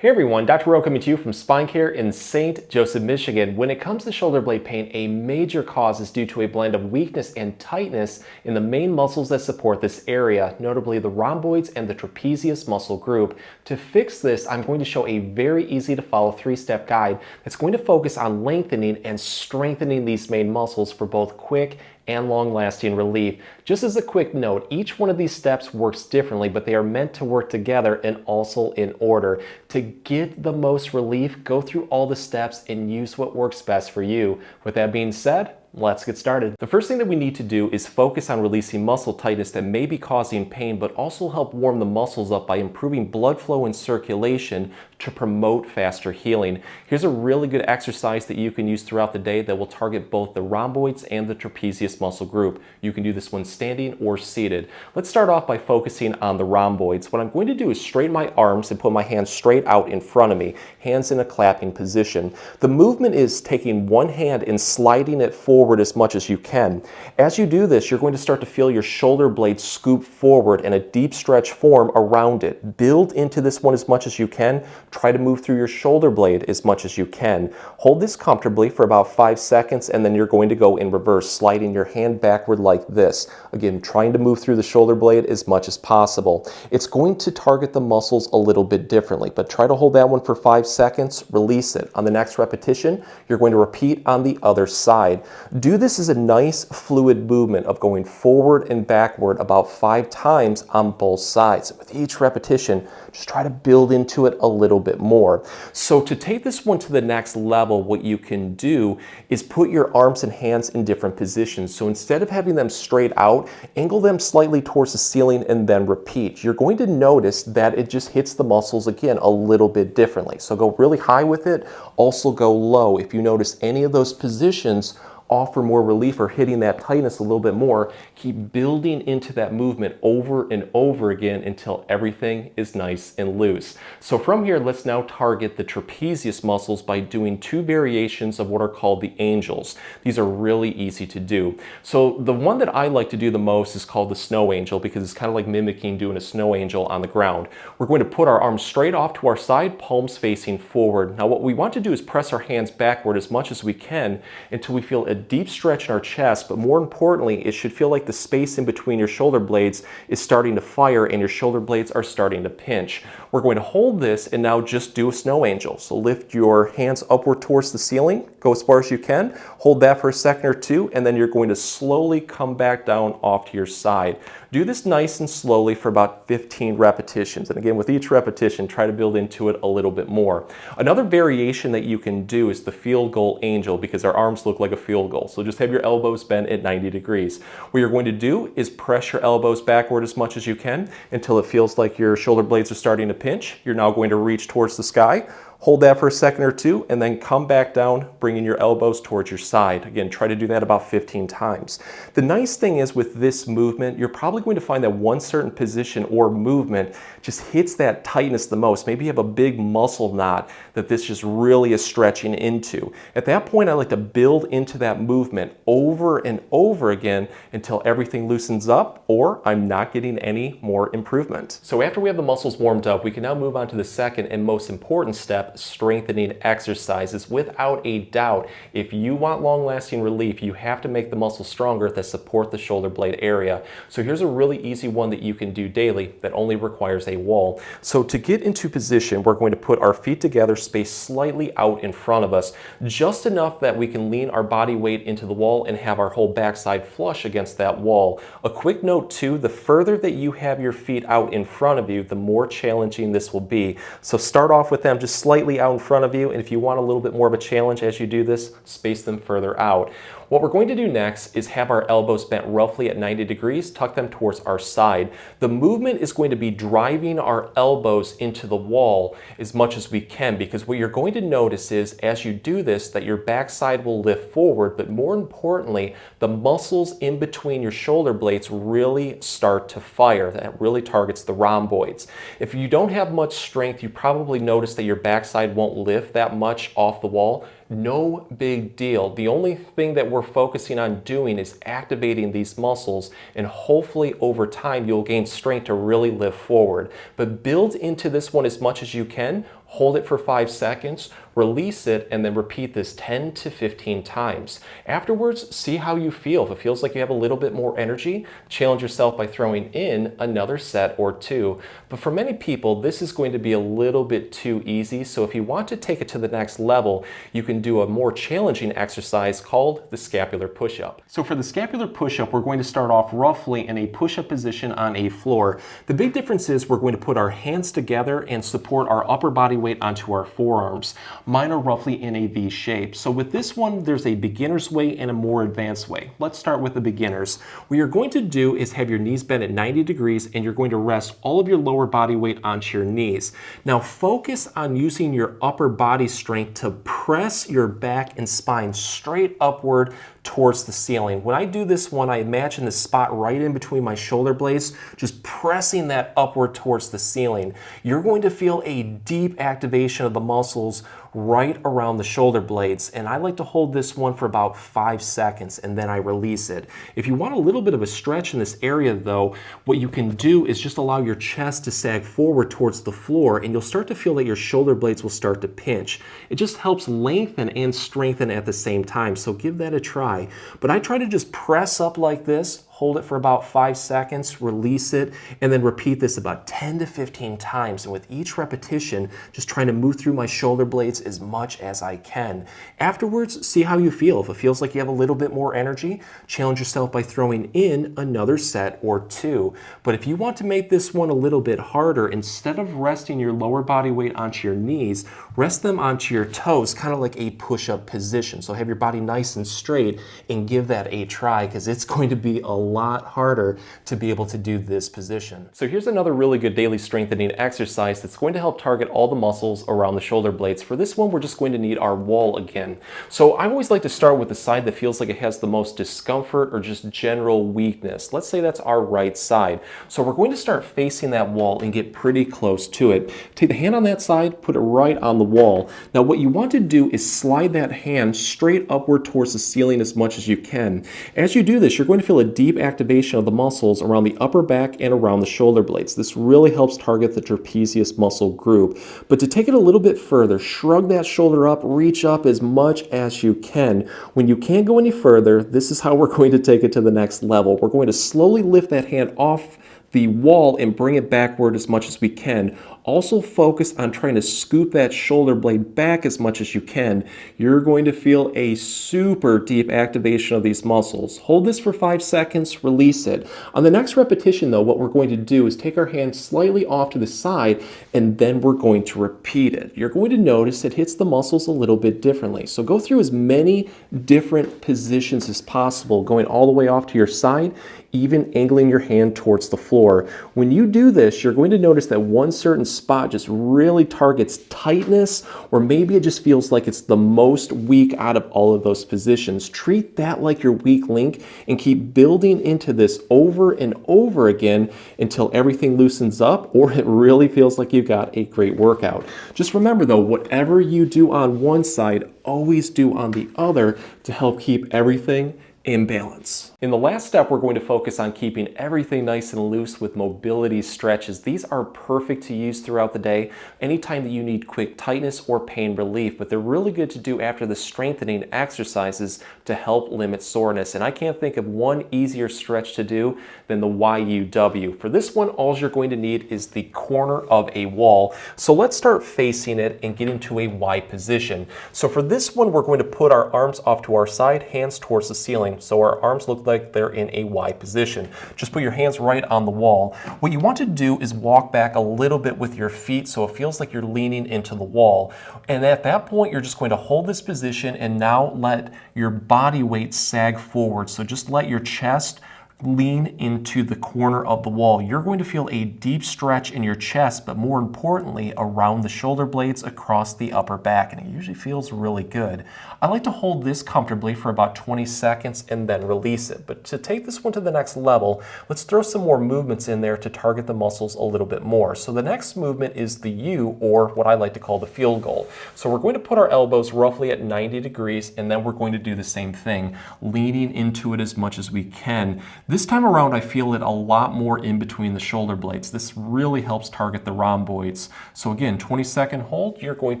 Hey everyone, Dr. Rowe coming to you from Spine Care in St. Joseph, Michigan. When it comes to shoulder blade pain, a major cause is due to a blend of weakness and tightness in the main muscles that support this area, notably the rhomboids and the trapezius muscle group. To fix this, I'm going to show a very easy to follow 3-step guide that's going to focus on lengthening and strengthening these main muscles for both quick and long-lasting relief. Just as a quick note, each one of these steps works differently, but they are meant to work together and also in order. To get the most relief, go through all the steps and use what works best for you. With that being said, let's get started. The first thing that we need to do is focus on releasing muscle tightness that may be causing pain, but also help warm the muscles up by improving blood flow and circulation to promote faster healing. Here's a really good exercise that you can use throughout the day that will target both the rhomboids and the trapezius muscle group. You can do this when standing or seated. Let's start off by focusing on the rhomboids. What I'm going to do is straighten my arms and put my hands straight out in front of me, hands in a clapping position. The movement is taking one hand and sliding it forward as much as you can. As you do this, you're going to start to feel your shoulder blades scoop forward and a deep stretch form around it. Build into this one as much as you can. Try to move through your shoulder blade as much as you can. Hold this comfortably for about 5 seconds, and then you're going to go in reverse, sliding your hand backward like this. Again, trying to move through the shoulder blade as much as possible. It's going to target the muscles a little bit differently, but try to hold that one for 5 seconds, release it. On the next repetition, you're going to repeat on the other side. Do this as a nice fluid movement of going forward and backward about 5 times on both sides. With each repetition, just try to build into it a little bit more. So to take this one to the next level, what you can do is put your arms and hands in different positions. So instead of having them straight out, angle them slightly towards the ceiling and then repeat. You're going to notice that it just hits the muscles again a little bit differently. So go really high with it, also go low. If you notice any of those positions offer more relief or hitting that tightness a little bit more, keep building into that movement over and over again until everything is nice and loose. So from here, let's now target the trapezius muscles by doing 2 variations of what are called the angels. These are really easy to do. So the one that I like to do the most is called the snow angel, because it's kind of like mimicking doing a snow angel on the ground. We're going to put our arms straight off to our side, palms facing forward. Now what we want to do is press our hands backward as much as we can until we feel a deep stretch in our chest, but more importantly, it should feel like the space in between your shoulder blades is starting to fire and your shoulder blades are starting to pinch. We're going to hold this and now just do a snow angel. So lift your hands upward towards the ceiling, go as far as you can, hold that for a second or two, and then you're going to slowly come back down off to your side. Do this nice and slowly for about 15 repetitions. And again, with each repetition, try to build into it a little bit more. Another variation that you can do is the field goal angel, because our arms look like a field goal. So just have your elbows bent at 90 degrees. What you're going to do is press your elbows backward as much as you can until it feels like your shoulder blades are starting to pinch. You're now going to reach towards the sky. Hold that for a second or two, and then come back down, bringing your elbows towards your side. Again, try to do that about 15 times. The nice thing is with this movement, you're probably going to find that one certain position or movement just hits that tightness the most. Maybe you have a big muscle knot that this just really is stretching into. At that point, I like to build into that movement over and over again until everything loosens up or I'm not getting any more improvement. So after we have the muscles warmed up, we can now move on to the second and most important step, strengthening exercises. Without a doubt, if you want long-lasting relief, you have to make the muscles stronger that support the shoulder blade area. So here's a really easy one that you can do daily that only requires a wall. So to get into position, we're going to put our feet together, spaced slightly out in front of us, just enough that we can lean our body weight into the wall and have our whole backside flush against that wall. A quick note too, the further that you have your feet out in front of you, the more challenging this will be. So start off with them just slightly out in front of you, and if you want a little bit more of a challenge as you do this, space them further out. What we're going to do next is have our elbows bent roughly at 90 degrees, tuck them towards our side. The movement is going to be driving our elbows into the wall as much as we can, because what you're going to notice is as you do this that your backside will lift forward, but more importantly, the muscles in between your shoulder blades really start to fire. That really targets the rhomboids. If you don't have much strength, you probably notice that your backside won't lift that much off the wall. No big deal. The only thing that we're focusing on doing is activating these muscles, and hopefully over time you'll gain strength to really lift forward. But build into this one as much as you can. hold it for 5 seconds, release it, and then repeat this 10 to 15 times. Afterwards, see how you feel. If it feels like you have a little bit more energy, challenge yourself by throwing in another set or two. But for many people, this is going to be a little bit too easy. So if you want to take it to the next level, you can do a more challenging exercise called the scapular push-up. So for the scapular push-up, we're going to start off roughly in a push-up position on a floor. The big difference is we're going to put our hands together and support our upper body weight onto our forearms. Mine are roughly in a V shape. So with this one, there's a beginner's way and a more advanced way. Let's start with the beginners. What you're going to do is have your knees bent at 90 degrees and you're going to rest all of your lower body weight onto your knees. Now focus on using your upper body strength to press your back and spine straight upward towards the ceiling. When I do this one, I imagine the spot right in between my shoulder blades, just pressing that upward towards the ceiling. You're going to feel a deep activation of the muscles right around the shoulder blades, and I like to hold this one for about 5 seconds and then I release it. If you want a little bit of a stretch in this area though, what you can do is just allow your chest to sag forward towards the floor and you'll start to feel that your shoulder blades will start to pinch. It just helps lengthen and strengthen at the same time, so give that a try. But I try to just press up like this, hold it for about 5 seconds, release it, and then repeat this about 10 to 15 times. And with each repetition, just trying to move through my shoulder blades as much as I can. Afterwards, see how you feel. If it feels like you have a little bit more energy, challenge yourself by throwing in another set or two. But if you want to make this one a little bit harder, instead of resting your lower body weight onto your knees, rest them onto your toes, kind of like a push-up position. So have your body nice and straight and give that a try, because it's going to be a lot harder to be able to do this position. So here's another really good daily strengthening exercise that's going to help target all the muscles around the shoulder blades. For this one, we're just going to need our wall again. So I always like to start with the side that feels like it has the most discomfort or just general weakness. Let's say that's our right side. So we're going to start facing that wall and get pretty close to it. Take the hand on that side, put it right on the wall. Now what you want to do is slide that hand straight upward towards the ceiling as much as you can. As you do this, you're going to feel a deep activation of the muscles around the upper back and around the shoulder blades. This really helps target the trapezius muscle group. But to take it a little bit further, shrug that shoulder up, reach up as much as you can. When you can't go any further, this is how we're going to take it to the next level. We're going to slowly lift that hand off the wall and bring it backward as much as we can. Also focus on trying to scoop that shoulder blade back as much as you can. You're going to feel a super deep activation of these muscles. Hold this for 5 seconds, release it. On the next repetition though, what we're going to do is take our hand slightly off to the side and then we're going to repeat it. You're going to notice it hits the muscles a little bit differently. So go through as many different positions as possible, going all the way off to your side, even angling your hand towards the floor. When you do this, you're going to notice that one certain spot just really targets tightness, or maybe it just feels like it's the most weak out of all of those positions. Treat that like your weak link and keep building into this over and over again until everything loosens up or it really feels like you've got a great workout. Just remember though, whatever you do on one side, always do on the other to help keep everything in balance. In the last step, we're going to focus on keeping everything nice and loose with mobility stretches. These are perfect to use throughout the day, anytime that you need quick tightness or pain relief, but they're really good to do after the strengthening exercises to help limit soreness. And I can't think of one easier stretch to do than the YUW. For this one, all you're going to need is the corner of a wall. So let's start facing it and get into a Y position. So for this one, we're going to put our arms off to our side, hands towards the ceiling. So our arms look like they're in a Y position. Just put your hands right on the wall. What you want to do is walk back a little bit with your feet so it feels like you're leaning into the wall. And at that point, you're just going to hold this position and now let your body weight sag forward. So just let your chest lean into the corner of the wall. You're going to feel a deep stretch in your chest, but more importantly, around the shoulder blades across the upper back, and it usually feels really good. I like to hold this comfortably for about 20 seconds and then release it. But to take this one to the next level, let's throw some more movements in there to target the muscles a little bit more. So the next movement is the U, or what I like to call the field goal. So we're going to put our elbows roughly at 90 degrees, and then we're going to do the same thing, leaning into it as much as we can. This time around, I feel it a lot more in between the shoulder blades. This really helps target the rhomboids. So again, 20-second hold, you're going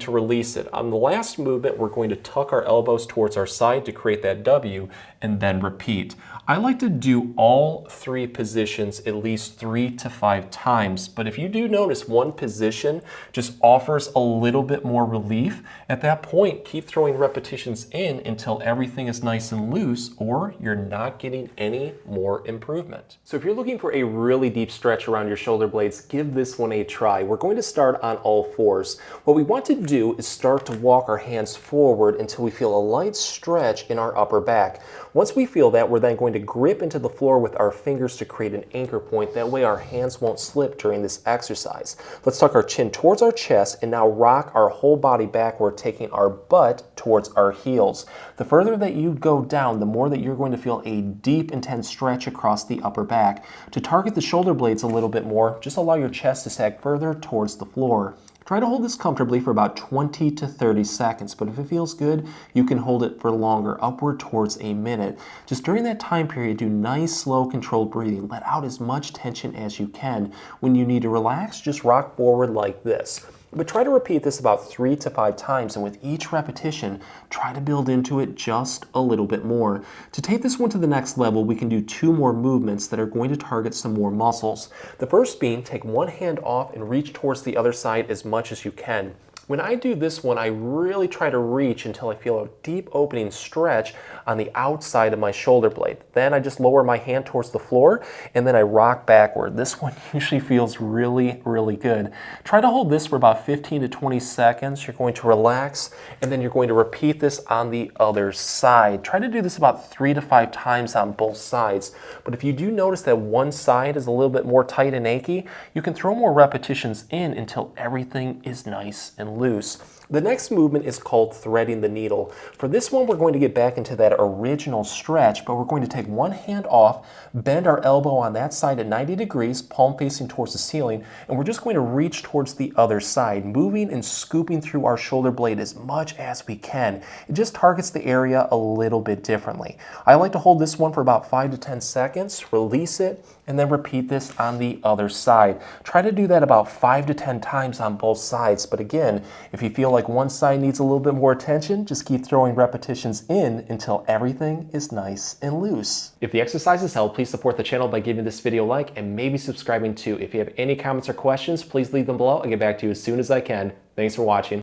to release it. On the last movement, we're going to tuck our elbows towards our side to create that W and then repeat. I like to do all three positions at least 3 to 5 times, but if you do notice one position just offers a little bit more relief, at that point, keep throwing repetitions in until everything is nice and loose, or you're not getting any more improvement. So if you're looking for a really deep stretch around your shoulder blades, give this one a try. We're going to start on all fours. What we want to do is start to walk our hands forward until we feel a light stretch in our upper back. Once we feel that, we're then going to grip into the floor with our fingers to create an anchor point. That way our hands won't slip during this exercise. Let's tuck our chin towards our chest and now rock our whole body backward, taking our butt towards our heels. The further that you go down, the more that you're going to feel a deep, intense stretch across the upper back. To target the shoulder blades a little bit more, just allow your chest to sag further towards the floor. Try to hold this comfortably for about 20 to 30 seconds, but if it feels good, you can hold it for longer, upward towards a minute. Just during that time period, do nice, slow, controlled breathing. Let out as much tension as you can. When you need to relax, just rock forward like this. But try to repeat this about 3 to 5 times, and with each repetition, try to build into it just a little bit more. To take this one to the next level, we can do 2 more movements that are going to target some more muscles. The first being, take one hand off and reach towards the other side as much as you can. When I do this one, I really try to reach until I feel a deep opening stretch on the outside of my shoulder blade. Then I just lower my hand towards the floor and then I rock backward. This one usually feels really, really good. Try to hold this for about 15 to 20 seconds. You're going to relax and then you're going to repeat this on the other side. Try to do this about 3 to 5 times on both sides. But if you do notice that one side is a little bit more tight and achy, you can throw more repetitions in until everything is nice and loose. The next movement is called threading the needle. For this one, we're going to get back into that original stretch, but we're going to take one hand off, bend our elbow on that side at 90 degrees, palm facing towards the ceiling, and we're just going to reach towards the other side, moving and scooping through our shoulder blade as much as we can. It just targets the area a little bit differently. I like to hold this one for about 5 to 10 seconds, release it, and then repeat this on the other side. Try to do that about 5 to 10 times on both sides, but again, if you feel like one side needs a little bit more attention, just keep throwing repetitions in until everything is nice and loose. If the exercises help, please support the channel by giving this video a like and maybe subscribing too. If you have any comments or questions, please leave them below. I'll get back to you as soon as I can. Thanks for watching.